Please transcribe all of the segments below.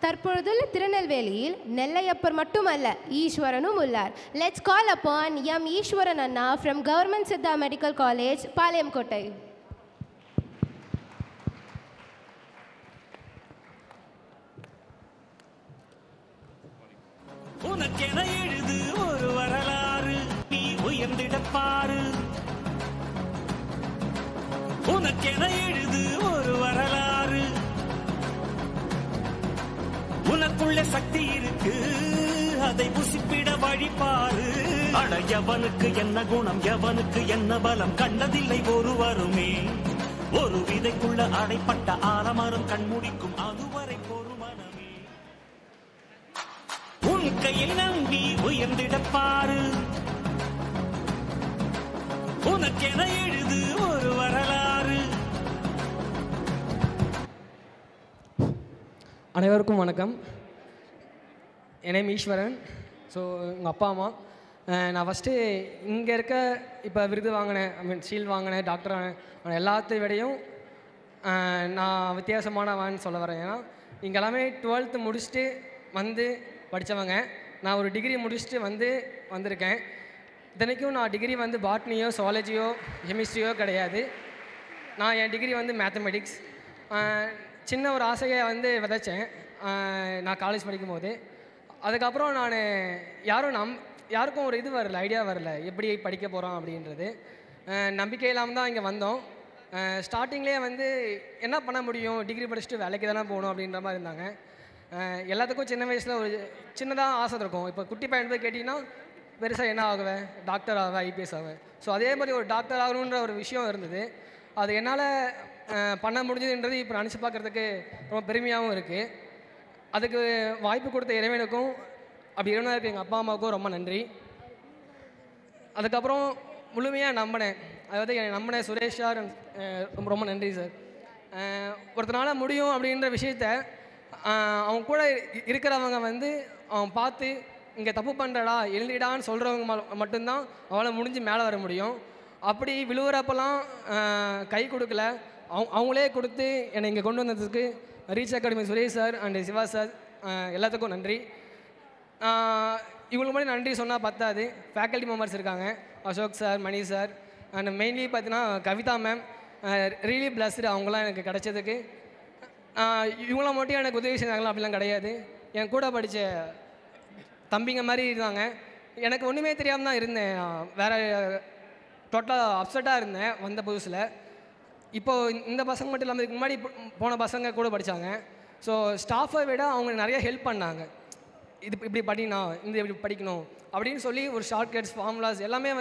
தற்பொழுதுள்ள திருநெல்வேலியில் நெல்லையப்பர் மட்டுமல்ல ஈஸ்வரனும் உள்ளார். Let's call upon M Eswaran Anna from government Siddha medical college, Palayamkottai. உனக்கென எழுது ஒரு வரலாறு, நீ உயர்ந்திடப்பாரு. உனக்கென எழுது ஒரு வரலாறு, உனக்குள்ள சக்தி இருக்கு, அதை புசிப்பிட வழிபாரு. அட எவனுக்கு என்ன குணம், எவனுக்கு என்ன பலம், கண்டதில்லை ஒருவருமே. ஒரு விதைக்குள்ள அடைப்பட்ட ஆலமரம் கண்முடிக்கும் அதுவரை ஒரு மனமே. உன் கையை நம்பி உயர்ந்திடப்பாரு, உனக்கென எழுது ஒரு வரலாறு. அனைவருக்கும் வணக்கம். என் நேம் ஈஸ்வரன். ஸோ எங்கள் அப்பா அம்மா, நான் ஃபஸ்ட்டு இங்கே இருக்க இப்போ விருது வாங்கினேன், ஷீல்ட் வாங்கினேன், டாக்டர் ஆனேன், எல்லாத்தையும் விடையும் நான் வித்தியாசமானவான்னு சொல்ல வரேன். ஏன்னா இங்கே எல்லாமே 12th முடிச்சுட்டு வந்து படித்தவங்க. நான் ஒரு டிகிரி முடிச்சுட்டு வந்திருக்கேன். இத்தனைக்கும் நான் டிகிரி பாட்னியோ சுவாலஜியோ கெமிஸ்ட்ரியோ கிடையாது. நான் என் டிகிரி மேத்தமெட்டிக்ஸ். சின்ன ஒரு ஆசையை விதைச்சேன் நான் காலேஜ் படிக்கும்போது. அதுக்கப்புறம் நான் யாருக்கும் ஒரு இது வரல, ஐடியா வரல எப்படி படிக்க போகிறோம் அப்படின்றது. நம்பிக்கை இல்லாமல் தான் இங்கே வந்தோம். ஸ்டார்டிங்லேயே என்ன பண்ண முடியும், டிகிரி படிச்சுட்டு வேலைக்கு தானே போகணும் அப்படின்ற மாதிரி இருந்தாங்க. எல்லாத்துக்கும் சின்ன வயசில் ஒரு சின்னதாக ஆசை இருக்கும். இப்போ குட்டி பையன் போய் கேட்டிங்கன்னா பெருசாக என்ன ஆகுவேன், டாக்டர் ஆவேன், ஐபிஎஸ் ஆவேன். ஸோ அதே மாதிரி ஒரு டாக்டர் ஆகணுன்ற ஒரு விஷயம் இருந்தது. அது என்னால் பண்ண முடிஞ்சதுன்றது இப்போ நினச்சி பார்க்குறதுக்கு ரொம்ப பெருமையாகவும் இருக்குது. அதுக்கு வாய்ப்பு கொடுத்த இறைவனுக்கும் அப்படி இறைவனாக இருக்க எங்கள் அப்பா அம்மாவுக்கும் ரொம்ப நன்றி. அதுக்கப்புறம் முழுமையாக நம்பினேன், என்னை நம்பினேன் சுரேஷ் சார், ரொம்ப நன்றி சார். ஒருத்தனால் முடியும் அப்படின்ற விஷயத்த அவங்க கூட இருக்கிறவங்க அவன் பார்த்து இங்கே தப்பு பண்ணுறடா எழுதிடான்னு சொல்கிறவங்க மட்டும்தான் அவளை முடிஞ்சு மேலே வர முடியும். அப்படி விழுவுறப்பெல்லாம் கை கொடுக்கல, அவங்களே கொடுத்து என்னை இங்கே கொண்டு வந்ததுக்கு Reach Academy Suresh sir and Siva sir எல்லாத்துக்கும் நன்றி. இவங்களுக்கு மட்டும் நன்றி சொன்னால் பத்தாது. ஃபேக்கல்ட்டி மெம்பர்ஸ் இருக்காங்க, Ashok sir, Mani sir and mainly பார்த்தீங்கன்னா கவிதா மேம், ரியலி பிளஸ்டு அவங்களாம் எனக்கு கிடச்சதுக்கு. இவங்களாம் மட்டும் எனக்கு உதவி செஞ்சாங்களா அப்படிலாம் கிடையாது. என் கூட படித்த தம்பிங்க மாதிரி இருந்தாங்க. எனக்கு ஒன்றுமே தெரியாமல் தான் இருந்தேன், வேறு டோட்டலாக அப்செட்டாக இருந்தேன் வந்த புதுசில். இப்போது இந்த பசங்க மட்டும் இல்லாமல் இதுக்கு முன்னாடி போன பசங்க கூட படித்தாங்க. ஸோ ஸ்டாஃபை விட அவங்க நிறைய ஹெல்ப் பண்ணாங்க. இப்படி படிக்கணும், இப்படி படிக்கணும் அப்படின்னு சொல்லி ஒரு ஷார்ட்கட்ஸ், ஃபார்முலாஸ் எல்லாமே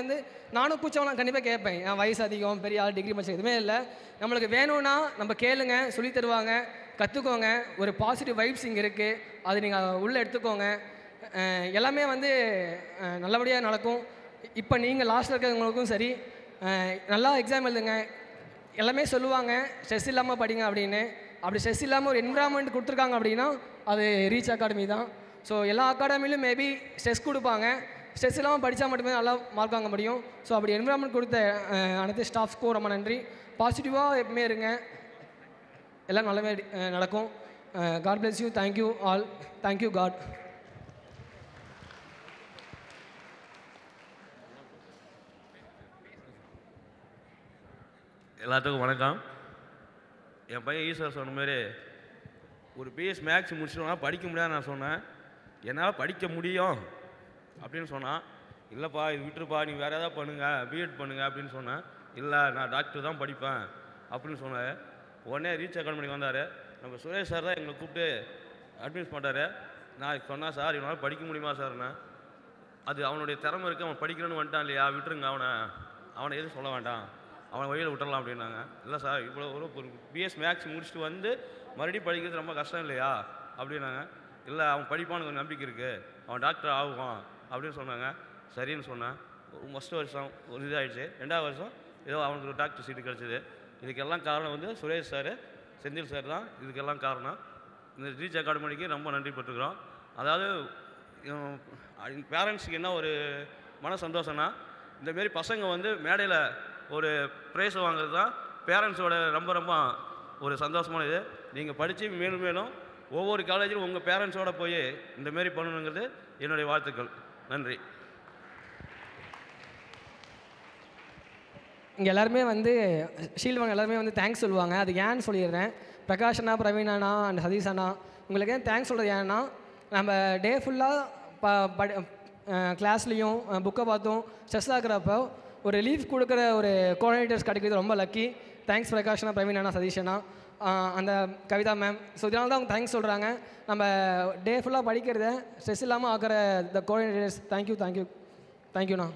நானும் கூச்சவெல்லாம் கண்டிப்பாக கேட்பேன். என் வயசு அதிகம், பெரிய ஆள், டிகிரி படிச்ச எதுவுமே இல்லை. நம்மளுக்கு வேணும்னா நம்ம கேளுங்க, சொல்லி தருவாங்க, கற்றுக்கோங்க. ஒரு பாசிட்டிவ் வைப்ஸ் இங்கே இருக்குது, அது நீங்கள் உள்ளே எடுத்துக்கோங்க. எல்லாமே நல்லபடியாக நடக்கும். இப்போ நீங்கள் லாஸ்ட்டில் இருக்கிறவங்களுக்கும் சரி, நல்லா எக்ஸாம் எழுதுங்க. எல்லாமே சொல்லுவாங்க ஸ்ட்ரெஸ் இல்லாமல் படிங்க அப்படின்னு. அப்படி ஸ்ட்ரெஸ் இல்லாமல் ஒரு என்விரான்மெண்ட் கொடுத்துருக்காங்க அப்படின்னா அது ரீச் அகாடமி தான். ஸோ எல்லா அகாடமிலையும் மேபி ஸ்ட்ரெஸ் கொடுப்பாங்க, ஸ்ட்ரெஸ் இல்லாமல் படித்தா மட்டுமே நல்லா மார்க் வாங்க முடியும். ஸோ அப்படி என்விரான்மெண்ட் கொடுத்த அனைத்து ஸ்டாஃப்ஸ்க்கும் ரொம்ப நன்றி. பாசிட்டிவாக எப்பவுமே இருங்க, எல்லாம் நல்லாவே நடக்கும். God bless you. Thank you all. Thank you God. எல்லாத்துக்கும் வணக்கம். என் பையன் ஈஸ்வர் சொன்ன மாதிரி ஒரு பிஎஸ் மேக்ஸ் முடிச்சிட்டோம்னா படிக்க முடியாது நான் சொன்னேன். என்னால் படிக்க முடியும் அப்படின்னு சொன்னான். இல்லைப்பா இது விட்டுருப்பா, நீ வேறு ஏதாவது பண்ணுங்கள், பிஎட் பண்ணுங்கள் அப்படின்னு சொன்னேன். இல்லை நான் டாக்டர் தான் படிப்பேன் அப்படின்னு சொன்னார். உடனே ரீச் அகாடமிக்கு வந்தார். நம்ம சுரேஷ் சார் தான் எங்களை கூப்பிட்டு அட்மிட் பண்ணுறாரு. நான் சொன்னேன், சார் இவனால் படிக்க முடியுமா சார்ண்ணே. அது அவனுடைய திறமை இருக்குது, அவன் படிக்கணும்னு வந்துட்டான் இல்லையா, விட்டுருங்க அவனை எதுவும் சொல்ல வேண்டாம், அவனை வழியில் விட்டுடலாம் அப்படின்னாங்க. இல்லை சார் இவ்வளோ ஒரு பிஎஸ் மேக்ஸ் முடிச்சுட்டு மறுபடியும் படிக்கிறது ரொம்ப கஷ்டம் இல்லையா அப்படின்னாங்க. இல்லை அவன் படிப்பான்னு ஒரு நம்பிக்கை இருக்குது, அவன் டாக்டர் ஆகுவான் அப்படின்னு சொன்னாங்க. சரின்னு சொன்னேன். ஃபஸ்ட்டு வருஷம் ஒரு இதாகிடுச்சு. 2வது வருஷம் ஏதோ அவனுக்கு ஒரு டாக்டர் சீட்டு கிடச்சிது. இதுக்கெல்லாம் காரணம் சுரேஷ் சார், செந்தில் சார் தான் இதுக்கெல்லாம் காரணம். இந்த ரீச் அகாடமிக்கு ரொம்ப நன்றி பட்டுக்கிறோம். அதாவது பேரண்ட்ஸுக்கு என்ன ஒரு மன சந்தோஷம்னா, இந்தமாரி பசங்க மேடையில் ஒரு ப்ரைஸ் வாங்குறது தான் பேரண்ட்ஸோட ரொம்ப ரொம்ப ஒரு சந்தோஷமான இது. நீங்கள் படித்து மேலும் மேலும் ஒவ்வொரு காலேஜிலும் உங்கள் பேரண்ட்ஸோடு போய் இந்தமாரி பண்ணணுங்கிறது என்னுடைய வாழ்த்துக்கள். நன்றி. இங்கே எல்லாருமே வந்து ஷீல்டு எல்லாருமே வந்து தேங்க்ஸ் சொல்லுவாங்க. அதுக்கு ஏன்னு சொல்லிடுறேன். பிரகாஷ் அண்ணா, பிரவீன் அண்ணா அண்ட் சதீஷ் அண்ணா உங்களுக்கு ஏன் தேங்க்ஸ் சொல்கிறது ஏன்னா, நம்ம டே ஃபுல்லாக கிளாஸ்லேயும் புக்கை பார்த்தும் ஸ்ட்ரெஸ் ஆகிறப்போ ஒரு ரிலீஃப் கொடுக்குற ஒரு கோஆர்டினேட்டர்ஸ் கிடைக்கிறது ரொம்ப லக்கி. தேங்க்ஸ் பிரகாஷ் அண்ணா, பிரவீன் அண்ணா, சதீஷ் அண்ணா, அந்த கவிதா மேம். ஸோ இதனால தான் அவங்க தேங்க்ஸ் சொல்கிறாங்க. நம்ம டே ஃபுல்லாக படிக்கிறத ஸ்ட்ரெஸ் இல்லாமல் ஆக்கிற த கோஆர்டினேட்டர்ஸ். தேங்க்யூண்ணா.